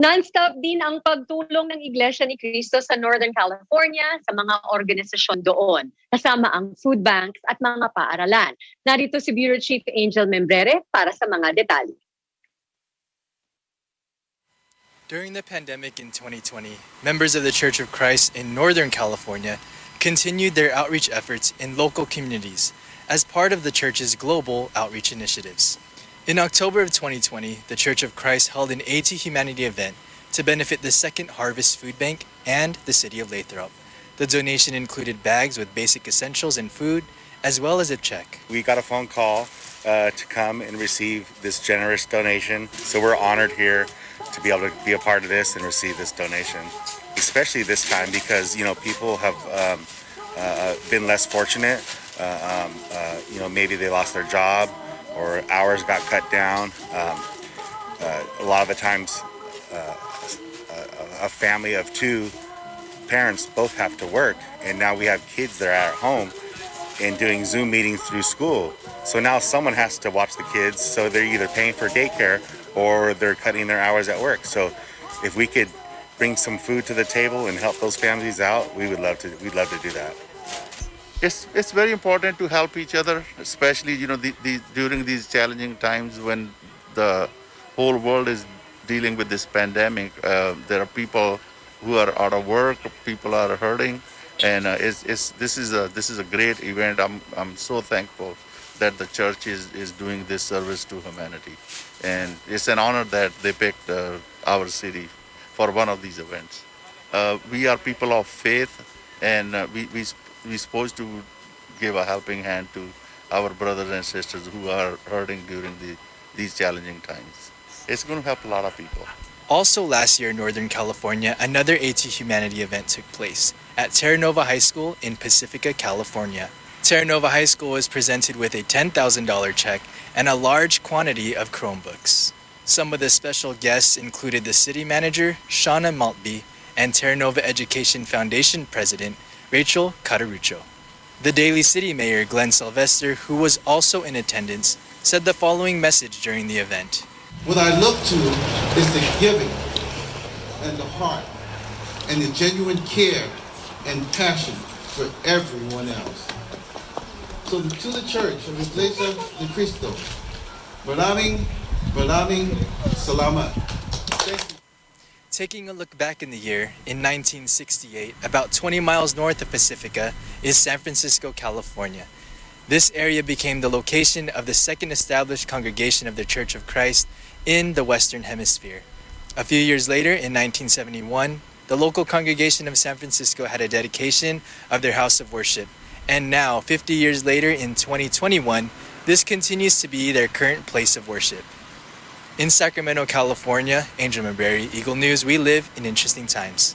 Non-stop din ang pagtulong ng Iglesia Ni Cristo sa Northern California sa mga organisasyon doon, kasama ang food banks at mga paaralan. Narito si Bureau Chief Angel Membrere para sa mga detalye. During the pandemic in 2020, members of the Church of Christ in Northern California continued their outreach efforts in local communities as part of the church's global outreach initiatives. In October of 2020, the Church of Christ held an A to Humanity event to benefit the Second Harvest Food Bank and the city of Lathrop. The donation included bags with basic essentials and food, as well as a check. We got a phone call to come and receive this generous donation, so we're honored here to be able to be a part of this and receive this donation, especially this time because people have been less fortunate. Maybe they lost their job or hours got cut down. A lot of the times a family of two parents both have to work, and now we have kids that are at home and doing Zoom meetings through school. So now someone has to watch the kids, so they're either paying for daycare or they're cutting their hours at work. So if we could bring some food to the table and help those families out, we'd love to do that. It's very important to help each other, especially during these challenging times when the whole world is dealing with this pandemic. There are people who are out of work, people are hurting, and this is a great event. I'm so thankful that the church is doing this service to humanity, and it's an honor that they picked our city for one of these events. We are people of faith, and we're supposed to give a helping hand to our brothers and sisters who are hurting during these challenging times. It's going to help a lot of people. Also last year in Northern California, another A to Humanity event took place at Terra Nova High School in Pacifica, California. Terra Nova High School was presented with a $10,000 check and a large quantity of Chromebooks. Some of the special guests included the city manager, Shauna Maltby, and Terra Nova Education Foundation President, Rachel Catarucho. The Daly City Mayor, Glenn Sylvester, who was also in attendance, said the following message during the event. What I look to is the giving and the heart and the genuine care and passion for everyone else. So to the church of Iglesia Ni Cristo, maraming salamat. Thank you. Taking a look back in the year, in 1968, about 20 miles north of Pacifica is San Francisco, California. This area became the location of the second established congregation of the Church of Christ in the Western Hemisphere. A few years later, in 1971, the local congregation of San Francisco had a dedication of their house of worship. And now, 50 years later, in 2021, this continues to be their current place of worship. In Sacramento, California, Angel Membrere, Eagle News, we live in interesting times.